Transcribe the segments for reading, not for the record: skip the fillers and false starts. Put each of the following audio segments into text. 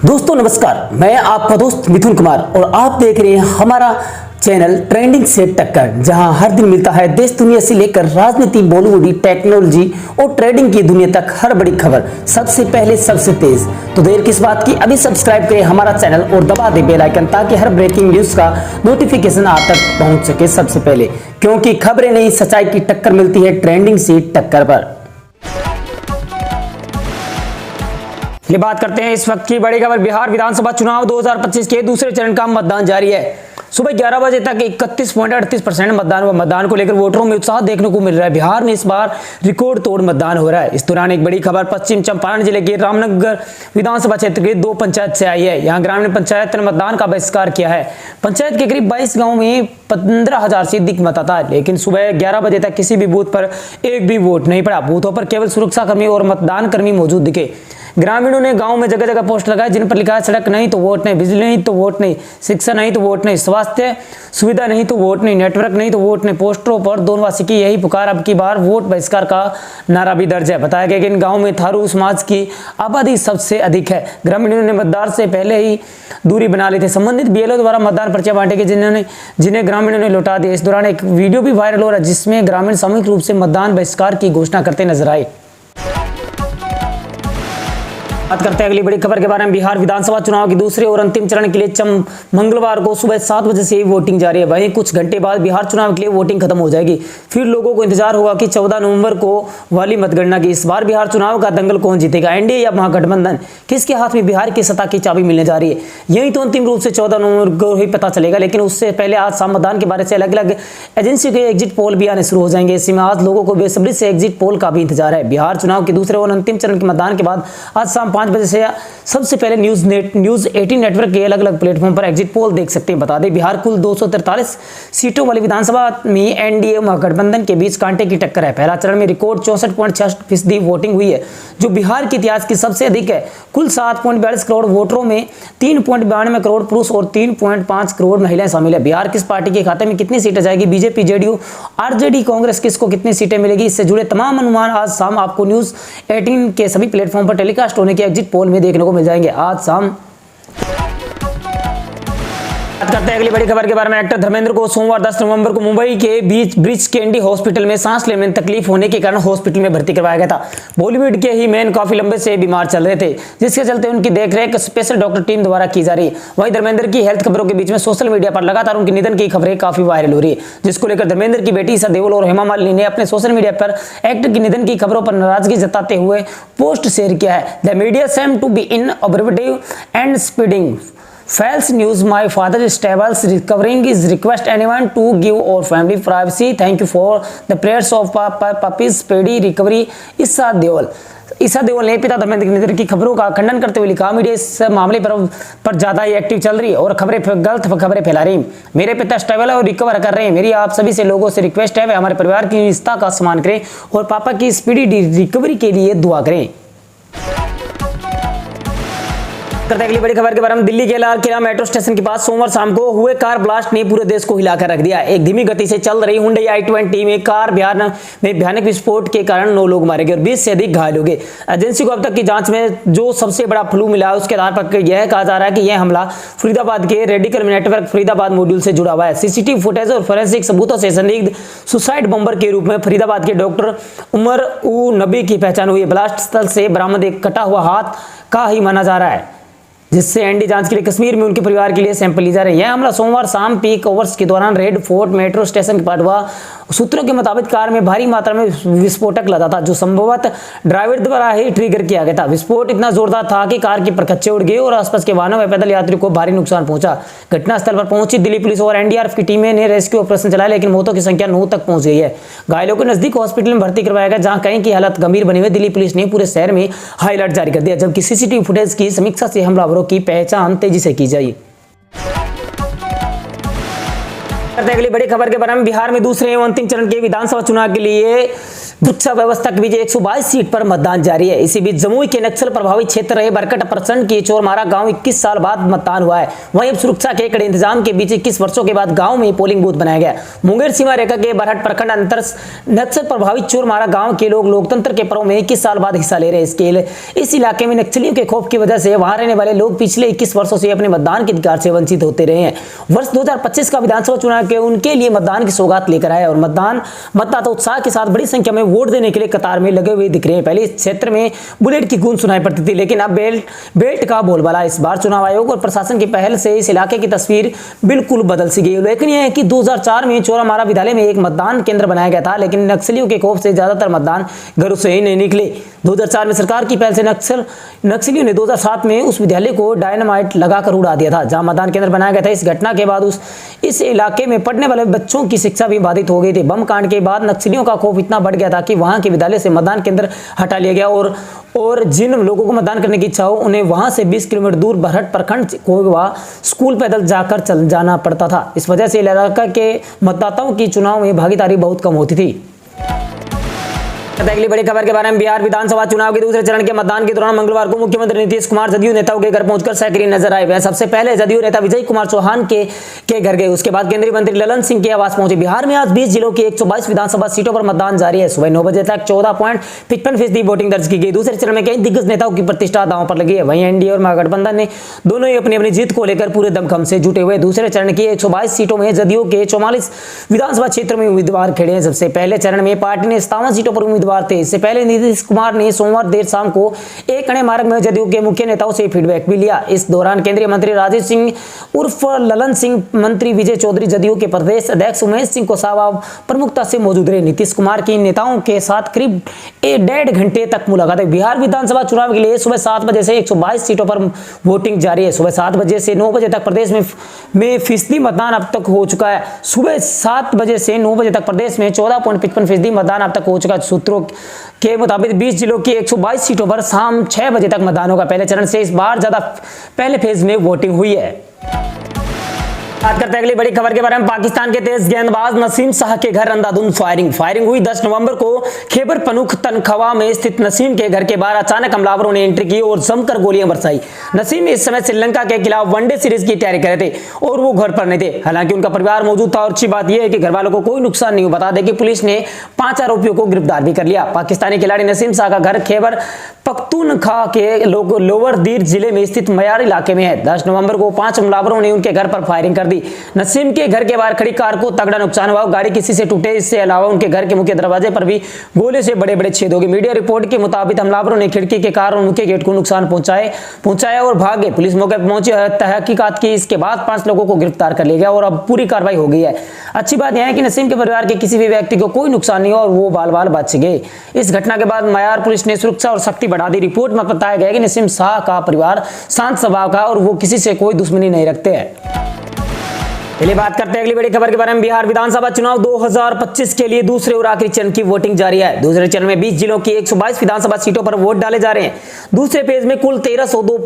दोस्तों नमस्कार, मैं आपका दोस्त मिथुन कुमार और आप देख रहे हैं हमारा चैनल ट्रेंडिंग से टक्कर, जहां हर दिन मिलता है देश दुनिया से लेकर राजनीति, बॉलीवुड, टेक्नोलॉजी और ट्रेडिंग की दुनिया तक हर बड़ी खबर सबसे पहले सबसे तेज। तो देर किस बात की, अभी सब्सक्राइब करें हमारा चैनल और दबा दें बेल आइकन ताकि हर ब्रेकिंग न्यूज का नोटिफिकेशन आप तक पहुंच सके सबसे पहले, क्योंकि खबरें नहीं सच्चाई की टक्कर मिलती है ट्रेंडिंग से टक्कर पर। ये बात करते हैं इस वक्त की बड़ी खबर। बिहार विधानसभा चुनाव 2025 के दूसरे चरण का मतदान जारी है। सुबह 11 बजे तक 31.38% मतदान हुआ। मतदान को लेकर वोटरों में उत्साह देखने को मिल रहा है। बिहार में इस बार रिकॉर्ड तोड़ मतदान हो रहा है। इस दौरान एक बड़ी खबर पश्चिम चंपारण जिले के रामनगर विधानसभा क्षेत्र के 2 पंचायत से आई है। यहाँ ग्रामीण पंचायत ने मतदान का बहिष्कार किया है। पंचायत के करीब 22 गाँव में 15,000 से अधिक मतदाता है, लेकिन सुबह 11 बजे तक किसी भी बूथ पर एक भी वोट नहीं पड़ा। बूथों पर केवल सुरक्षाकर्मी और मतदान कर्मी मौजूद दिखे। ग्रामीणों ने गांव में जगह जगह पोस्टर लगाए जिन पर लिखा है सड़क नहीं तो वोट नहीं, बिजली नहीं तो वोट नहीं, शिक्षा नहीं तो वोट नहीं, स्वास्थ्य सुविधा नहीं तो वोट नहीं, नेटवर्क नहीं तो वोट नहीं। पोस्टरों पर दोनवासी की यही पुकार, अब की बार वोट बहिष्कार का नारा भी दर्ज है। बताया गया कि इन गाँव में थारू समाज की आबादी सबसे अधिक है। ग्रामीणों ने मतदान से पहले ही दूरी बना ली थी। संबंधित बीएलओ द्वारा मतदान पर्चे बांटे गए जिन्हें ग्रामीणों ने लौटा दिया। इस दौरान एक वीडियो भी वायरल हो रहा है जिसमें ग्रामीण सामूहिक रूप से मतदान बहिष्कार की घोषणा करते नजर आए। बात करते हैं अगली बड़ी खबर के बारे में। बिहार विधानसभा चुनाव के दूसरे और अंतिम चरण के लिए मंगलवार को सुबह 7 बजे से ही वोटिंग जारी है। वहीं कुछ घंटे बाद बिहार चुनाव के लिए वोटिंग खत्म हो जाएगी। फिर लोगों को इंतजार होगा कि 14 नवंबर को वाली मतगणना की। इस बार बिहार चुनाव का दंगल कौन जीतेगा, एनडीए या महागठबंधन, किसके हाथ में बिहार की सत्ता की चाबी मिलने जा रही है, यही तो अंतिम रूप से 14 नवंबर को ही पता चलेगा। लेकिन उससे पहले आज शाम मतदान के बारे से अलग अलग एजेंसियों के एग्जिट पोल भी आने शुरू हो जाएंगे। इसी में आज लोगों को बेसब्री से एग्जिट पोल का भी इंतजार है। बिहार चुनाव के दूसरे और अंतिम चरण के मतदान के बाद आज शाम 5 बजे से सबसे पहले न्यूज 18 नेटवर्क के अलग अलग प्लेटफॉर्म पर एग्जिट पोल देख सकते हैं। बता दें बिहार कुल 243 सीटों वाली विधानसभा में एनडीए महागठबंधन के बीच कांटे की टक्कर है। पहला चरण में रिकॉर्ड 64.66% वोटिंग हुई है, जो बिहार के इतिहास की सबसे अधिक है। कुल 7.42 करोड़ वोटरों में 3.92 करोड़ पुरुष और 3.5 करोड़ महिलाएं शामिल है। बिहार किस पार्टी के खाते में कितनी सीटें जाएगी, बीजेपी, जेडीयू, आरजेडी, कांग्रेस किसको कितनी सीटें मिलेगी, इससे जुड़े तमाम अनुमान आज शाम आपको न्यूज 18 के सभी प्लेटफॉर्म पर टेलीकास्ट होने के एग्जिट पोल में देखने को मिल जाएंगे आज शाम। बात करते हैं अगली बड़ी खबर के बारे में। एक्टर धर्मेंद्र को सोमवार 10 नवंबर को मुंबई के बीच ब्रिज कैंडी हॉस्पिटल में सांस लेने में तकलीफ होने के कारण हॉस्पिटल में भर्ती करवाया गया था। बॉलीवुड के ही मैन काफी लंबे से बीमार चल रहे थे, जिसके चलते उनकी देखरेख स्पेशल डॉक्टर टीम द्वारा की जा रही है। वहीं धर्मेंद्र की हेल्थ खबरों के बीच में सोशल मीडिया पर लगातार उनके निधन की खबरें काफी वायरल हो रही है, जिसको लेकर धर्मेंद्र की बेटी ईशा देओल और हेमा मालिनी ने अपने सोशल मीडिया पर एक्टर के निधन की खबरों पर नाराजगी जताते हुए पोस्ट शेयर किया है। The media seem to be inobservative and spreading false news. My father is stable recovering. Is request anyone to give our family privacy. Thank you for the prayers of puppy's speedy recovery. Isha Deol ने पिता धर्मेंद्र के निधन की खबरों का खंडन करते हुए लिखा, मीडिया इस मामले पर ज्यादा ही एक्टिव चल रही है और गलत खबरें फैला रही है। मेरे पिता स्टेबल है और रिकवर कर रहे हैं। मेरी आप सभी से लोगों से रिक्वेस्ट है वे हमारे परिवार की निजता का सम्मान करें और पापा की स्पीडी रिकवरी के लिए दुआ करें। करते अगली बड़ी खबर के बारे में। दिल्ली के लाल किला मेट्रो स्टेशन के पास सोमवार शाम को हुए कार ब्लास्ट ने पूरे देश को हिलाकर रख दिया। एक धीमी गति से चल रही हुंडई i20 में कार में भयानक विस्फोट के कारण 9 लोग मारे गए और 20 से अधिक घायल हो गए। एजेंसी को अब तक की जांच में जो सबसे बड़ा फ्लू मिला है उसके आधार पर यह कहा जा रहा है कि यह हमला फरीदाबाद के रेडिकल नेटवर्क फरीदाबाद मॉड्यूल से जुड़ा हुआ है। सीसीटीवी फुटेज और फोरेंसिक सबूतों से संदिग्ध सुसाइड बम्बर के रूप में फरीदाबाद के डॉक्टर उमर उ नबी की पहचान हुई। ब्लास्ट स्थल से बरामद एक कटा हुआ हाथ का ही माना जा रहा है, जिससे एनडी जांच के लिए कश्मीर में उनके परिवार के लिए सैंपल ली जा रही है। यह हमला सोमवार शाम पीक आवर्स के दौरान रेड फोर्ट मेट्रो स्टेशन के पास हुआ। सूत्रों के मुताबिक कार में भारी मात्रा में विस्फोटक लदा था, जो संभवतः ड्राइवर द्वारा ही ट्रिगर किया गया था। विस्फोट इतना जोरदार था कि कार के परखच्चे उड़ गए और आसपास के वाहनों व पैदल यात्रियों को भारी नुकसान पहुंचा। घटनास्थल पर पहुंची दिल्ली पुलिस और एनडीआरएफ की टीमें ने रेस्क्यू ऑपरेशन चलाया, लेकिन मौतों की संख्या 9 तक पहुंच गई है। घायलों को नजदीक हॉस्पिटल में भर्ती करवाया गया, जहां कई की हालत गंभीर बनी हुई। दिल्ली पुलिस ने पूरे शहर में हाई अलर्ट जारी कर दिया, जबकि सीसीटीवी फुटेज की समीक्षा से हमलावरों की पहचान तेजी से की जाए। अगली बड़ी खबर के बारे में। बिहार में दूसरे एवं अंतिम चरण के विधानसभा चुनाव के लिए सुरक्षा व्यवस्था के बीच 122 सीट पर मतदान जारी है। इसी बीच जमुई के नक्सल प्रभावित क्षेत्र रहे बरकट प्रखंड के चोरमारा गांव 21 साल बाद मतदान हुआ है। वहीं अब सुरक्षा के कड़े इंतजाम के बीच 21 वर्षों के बाद गांव में पोलिंग बूथ बनाया गया। मुंगेर सीमा रेखा के बरहट प्रखंड अंतर नक्सल प्रभावित चोरमारा गांव के लोग लोकतंत्र के पर्व में 21 साल बाद हिस्सा ले रहे हैं। इस इलाके में नक्सलियों के खौफ की वजह से वहां रहने वाले लोग पिछले 21 वर्षों से अपने मतदान के अधिकार से वंचित होते रहे हैं। वर्ष 2025 का विधानसभा चुनाव के उनके लिए मतदान की सौगात लेकर आया और मतदाता उत्साह के साथ बड़ी संख्या में वोट देने के लिए कतार में लगे हुए दिख रहे हैं। पहले इस क्षेत्र में बुलेट की गूंज सुनाई पड़ती थी, लेकिन अब बेल्ट का बोलबाला। इस बार चुनाव आयोग और प्रशासन की पहल से इस इलाके की तस्वीर बिल्कुल बदल सी गई। उल्लेखनीय है कि 2004 में चोरामारा विद्यालय में एक मतदान केंद्र बनाया गया था, लेकिन नक्सलियों के खौफ से ज्यादातर मतदान घरों से ही नहीं निकले। 2004 में सरकार की पहल से नक्सलियों ने 2007 में उस विद्यालय को डायनामाइट लगाकर उड़ा दिया था, जहां मतदान केंद्र बनाया गया था। इस घटना के बाद इस इलाके में पढ़ने वाले बच्चों की शिक्षा भी बाधित हो गई थी। बम कांड के बाद नक्सलियों का खौफ इतना बढ़ गया था कि वहां के विद्यालय से मतदान केंद्र हटा लिया गया और जिन लोगों को मतदान करने की इच्छा हो उन्हें वहां से 20 किलोमीटर दूर बरहट प्रखंड को स्कूल पैदल जाकर चल जाना पड़ता था। इस वजह से इलाका के मतदाताओं की चुनाव में भागीदारी बहुत कम होती थी। अगली बड़ी खबर के बारे में, बिहार विधानसभा चुनाव के दूसरे चरण के मतदान के दौरान मंगलवार को मुख्यमंत्री नीतीश कुमार जदयू नेताओं के घर पहुंचकर सक्रिय नजर आए। वह सबसे पहले जदयू नेता विजय कुमार चौहान के घर गए। उसके बाद केंद्रीय मंत्री ललन सिंह के आवास पहुंचे। बिहार में आज 20 जिलों की 122 विधानसभा सीटों पर मतदान जारी है। सुबह 9 बजे तक 14.55% वोटिंग दर्ज की गई। दूसरे चरण में कई दिग्गज नेताओं की प्रतिष्ठा दांव पर लगी है। वहीं एनडीए और महागठबंधन ने दोनों ही अपनी अपनी जीत को लेकर पूरे दमखम से जुटे हुए। दूसरे चरण की 122 सीटों में जदयू के 44 विधानसभा क्षेत्रों में उम्मीदवार खड़े हैं। सबसे पहले चरण में पार्टी ने 57 सीटों पर उम्मीदवार थे। इससे पहले नीतीश कुमार ने सोमवार देर शाम को एक अणे मार्ग में जदयू के मुख्य नेताओं से फीडबैक भी लिया। इस दौरान केंद्रीय मंत्री राजीव सिंह उर्फ ललन सिंह, मंत्री विजय चौधरी, जदयू के प्रदेश अध्यक्ष उमेश सिंह कुशवाहा प्रमुखता से मौजूद रहे। नीतीश कुमार की नेताओं के साथ करीब 1.5 घंटे तक मुलाकात हुई। बिहार विधानसभा चुनाव के लिए सुबह 7 बजे से 122 सीटों पर वोटिंग जारी है। सुबह 7 बजे से 9 बजे तक प्रदेश में फीसदी मतदान अब तक हो चुका है। सुबह 7 बजे से 9 बजे तक प्रदेश में 14.55% मतदान अब तक हो चुका है। सूत्रों के मुताबिक 20 जिलों की 122 सीटों पर शाम 6 बजे तक मतदान होगा। पहले चरण से इस बार ज्यादा पहले फेज में वोटिंग हुई है। बात करते हैं अगली बड़ी खबर के बारे में। पाकिस्तान के तेज गेंदबाज नसीम शाह के घर अंधाधुंध फायरिंग हुई। 10 नवंबर को खैबर पख्तूनख्वा में स्थित नसीम के घर के बाहर अचानक हमलावरों ने एंट्री की और जमकर गोलियां बरसाई। नसीम इस समय श्रीलंका के खिलाफ वनडे सीरीज की तैयारी कर रहे थे और वो घर पर नहीं थे। हालांकि उनका परिवार मौजूद था और अच्छी बात यह है कि घर वालों को कोई नुकसान नहीं हुआ। बता दें कि पुलिस ने 5 आरोपियों को गिरफ्तार भी कर लिया। पाकिस्तानी खिलाड़ी नसीम शाह का घर खैबर पख्तूनख्वा के लोअर दीर जिले में स्थित मयार इलाके में है। 10 नवंबर को 5 हमलावरों ने उनके घर पर फायरिंग कर दी। नसीम के घर के बाहर खड़ी कार को तगड़ा नुकसान हुआ। गाड़ी किसी से टूटे। इससे अलावा उनके घर के मुख्य दरवाजे पर भी गोले से बड़े-बड़े छेद हो गए। मीडिया रिपोर्ट के मुताबिक हमलावरों ने खिड़की के कार और मुख्य गेट को नुकसान पहुंचाया और भाग गए। पुलिस मौके पर पहुंची, तहकीकात की। इसके बाद 5 लोगों को गिरफ्तार कर लिया गया और अब पूरी कार्रवाई हो गई है। अच्छी बात यह है कि नसीम के परिवार के किसी भी व्यक्ति को कोई नुकसान नहीं हुआ और वो बाल बच गए। इस घटना के बाद मयार पुलिस ने सुरक्षा और सख्ती बढ़ा दी। रिपोर्ट में बताया गया कि नसीम शाह का परिवार शांत स्वभाव का और वो किसी से कोई दुश्मनी नहीं रखते हैं। चलिए बात करते हैं अगली बड़ी खबर के बारे में। बिहार विधानसभा चुनाव 2025 के लिए दूसरे और आखिरी चरण की वोटिंग जारी है। दूसरे चरण में 20 जिलों की 122 विधानसभा सीटों पर वोट डाले जा रहे हैं। दूसरे फेज में कुल 1302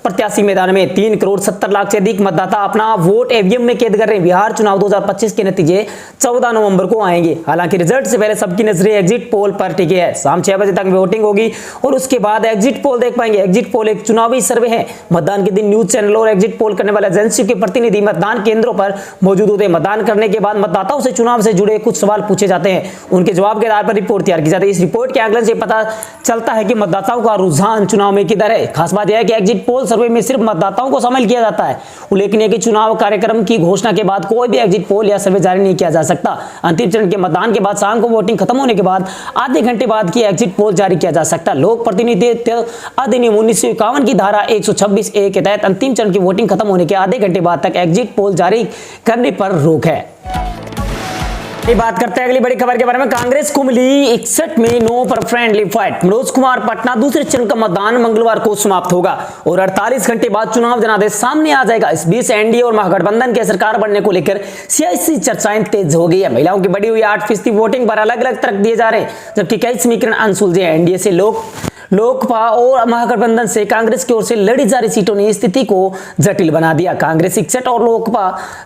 प्रत्याशी मैदान में। 3 करोड़ 70 लाख से अधिक मतदाता अपना वोट ईवीएम में कैद कर रहे हैं। बिहार चुनाव 2025 के नतीजे 14 नवंबर को आएंगे। हालांकि रिजल्ट से पहले सबकी नजरें एग्जिट पोल पर टिकी है। शाम 6 बजे तक वोटिंग होगी और उसके बाद एग्जिट पोल देख पाएंगे। एग्जिट पोल एक चुनावी सर्वे है। मतदान के दिन न्यूज चैनल और एग्जिट पोल करने वाले एजेंसी के प्रतिनिधि मतदान केंद्रों पर मौजूद होते हैं। मतदान करने के बाद मतदाताओं से चुनाव से जुड़े कुछ सवाल पूछे जाते हैं। उनके जवाब के आधार पर रिपोर्ट तैयार की जाती है। इस रिपोर्ट के आकलन से पता चलता है कि मतदाताओं का रुझान चुनाव में किधर है। खास बात यह है कि एग्जिट पोल सर्वे में सिर्फ मतदाताओं को शामिल किया जाता है। उल्लेखनीय है कि चुनाव कार्यक्रम की घोषणा के बाद कोई भी एग्जिट पोल या सर्वे जारी नहीं किया जा सकता। अंतिम चरण के मतदान के बाद शाम को वोटिंग खत्म होने के बाद आधे घंटे बाद की एग्जिट पोल जारी किया जा सकता है। लोक प्रतिनिधित्व अधिनियम 1951 की धारा 126A के तहत अंतिम चरण की वोटिंग खत्म होने के आधे घंटे बाद तक एग्जिट पोल जारी करने पर रोक है। बात करते हैं अगली बड़ी खबर के बारे में। कांग्रेस को मिली 61 में नो पर फ्रेंडली फाइट। मनोज कुमार पटना दूसरे चरण का मतदान मंगलवार को समाप्त होगा और 48 घंटे बाद चुनाव जनादेश सामने आ जाएगा। इस बीच एनडीए और महागठबंधन के सरकार बनने को लेकर सियासी चर्चाएं तेज हो गई है। महिलाओं की बढ़ी हुई 8% वोटिंग पर अलग अलग तर्क दिए जा रहे हैं, जबकि कई समीकरण अनसुलझे हैं। एनडीए से लोकपा और महागठबंधन से कांग्रेस की ओर से लड़ी जा रही सीटों ने स्थिति को जटिल बना दिया। कांग्रेस 61 और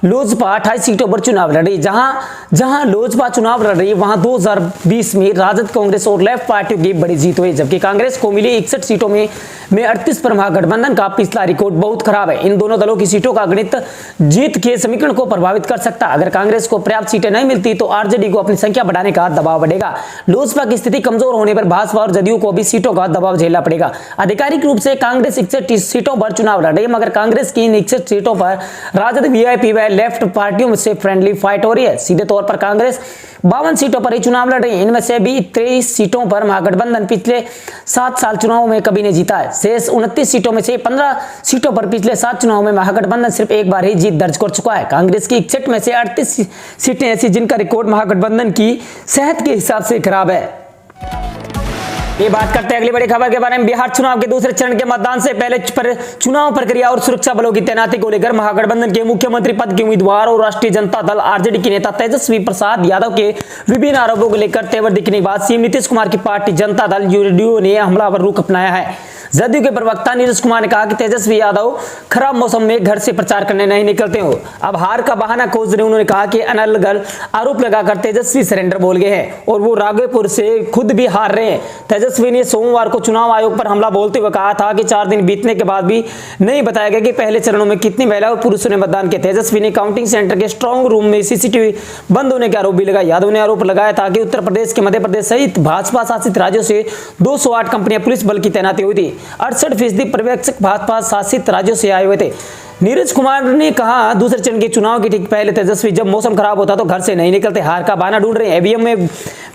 लोजपा 28 सीटों पर चुनाव लड़ रही। जहां लोजपा चुनाव लड़ रही वहां 2020 में राजद, कांग्रेस और लेफ्ट पार्टियों की बड़ी जीत हुई, जबकि कांग्रेस को मिली 61 सीटों में 38 पर महागठबंधन का पिछला रिकॉर्ड बहुत खराब है। इन दोनों दलों की सीटों का गणित जीत के समीकरण को प्रभावित कर सकता। अगर कांग्रेस को पर्याप्त सीटें नहीं मिलती तो आरजेडी को अपनी संख्या बढ़ाने का दबाव बढ़ेगा। लोजपा की स्थिति कमजोर होने पर भाजपा और जदयू को भी सीटों का दबाव झेलना पड़ेगा। आधिकारिक रूप से कांग्रेस 61 सीटों पर चुनाव लड़ रही है, मगर कांग्रेस की इन 61 सीटों पर राजद, वीआईपी व लेफ्ट पार्टियों से फ्रेंडली फाइट हो रही है। सीधे तौर पर कांग्रेस 52 सीटों पर ही चुनाव लड़ रही है। इनमें से भी 23 सीटों पर महागठबंधन पिछले 7 साल चुनाव में कभी नहीं जीता है। शेष 29 सीटों में से 15 सीटों पर पिछले 7 चुनाव में महागठबंधन सिर्फ एक बार ही जीत दर्ज कर चुका है। कांग्रेस की 61 में से 38 सीटें ऐसी जिनका रिकॉर्ड महागठबंधन की सेहत के हिसाब से खराब है। ये बात करते हैं अगली बड़ी खबर के बारे में। बिहार चुनाव के दूसरे चरण के मतदान से पहले चुनाव प्रक्रिया और सुरक्षा बलों की तैनाती को लेकर महागठबंधन के मुख्यमंत्री पद के उम्मीदवार और राष्ट्रीय जनता दल आरजेडी के नेता तेजस्वी प्रसाद यादव के विभिन्न आरोपों को लेकर तेवर दिखने के बाद सीएम नीतीश कुमार की पार्टी जनता दल यूडीयू ने हमलावर रुख अपनाया है। जदयू के प्रवक्ता नीरज कुमार ने कहा कि तेजस्वी यादव खराब मौसम में घर से प्रचार करने नहीं निकलते हो, अब हार का बहाना खोज रहे। उन्होंने कहा कि अनलगल आरोप लगाकर तेजस्वी सरेंडर बोल गए हैं और वो राघोपुर से खुद भी हार रहे हैं। तेजस्वी ने सोमवार को चुनाव आयोग पर हमला बोलते हुए कहा था कि 4 दिन बीतने के बाद भी नहीं बताया गया कि पहले चरणों में कितनी महिला और पुरुषों ने मतदान किया। तेजस्वी ने काउंटिंग सेंटर के स्ट्रांग रूम में सीसीटीवी बंद होने के आरोप भी लगाए। यादव ने आरोप लगाया था कि उत्तर प्रदेश के मध्य प्रदेश सहित भाजपा शासित राज्यों से 208 कंपनियां पुलिस बल की तैनाती हुई थी। 68% पर्यवेक्षक भाजपा शासित राज्यों से आए हुए थे। नीरज कुमार ने कहा दूसरे चरण के चुनाव के ठीक पहले तेजस्वी जब मौसम खराब होता तो घर से नहीं निकलते, हार का बहाना ढूंढ रहे हैं। ईवीएम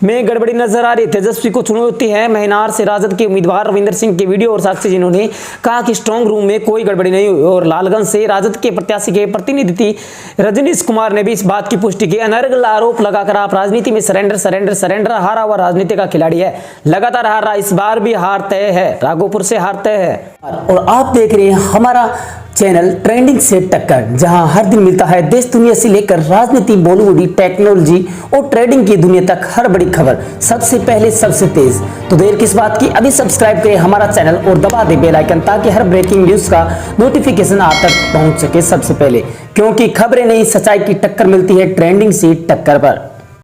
में गड़बड़ी नजर आ रही। तेजस्वी को चुनौती है। महिनार से राजद के उम्मीदवार रविंदर सिंह के वीडियो और साक्षी, जिन्होंने कहा कि स्ट्रांग रूम में कोई गड़बड़ी नहीं हुई, और लालगंज से राजद के प्रत्याशी के प्रतिनिधि थी रजनीश कुमार ने भी इस बात की पुष्टि की। अनर्गल आरोप लगाकर आप राजनीति में सरेंडर हारा हुआ राजनीति का खिलाड़ी है, लगातार हार रहा, इस बार भी हार तय है, राघोपुर से हार तय है। और आप देख रहे हैं हमारा चैनल ट्रेंडिंग से टक्कर, जहां हर दिन मिलता है देश दुनिया से लेकर राजनीति, बॉलीवुड, टेक्नोलॉजी और ट्रेडिंग की दुनिया तक हर बड़ी खबर सबसे पहले सबसे तेज। तो देर किस बात की, अभी सब्सक्राइब करें हमारा चैनल और दबा दे बेल आइकन, ताकि हर ब्रेकिंग न्यूज का नोटिफिकेशन आप तक पहुंच सके सबसे पहले, क्योंकि खबरें नहीं सच्चाई की टक्कर मिलती है ट्रेंडिंग से टक्कर पर।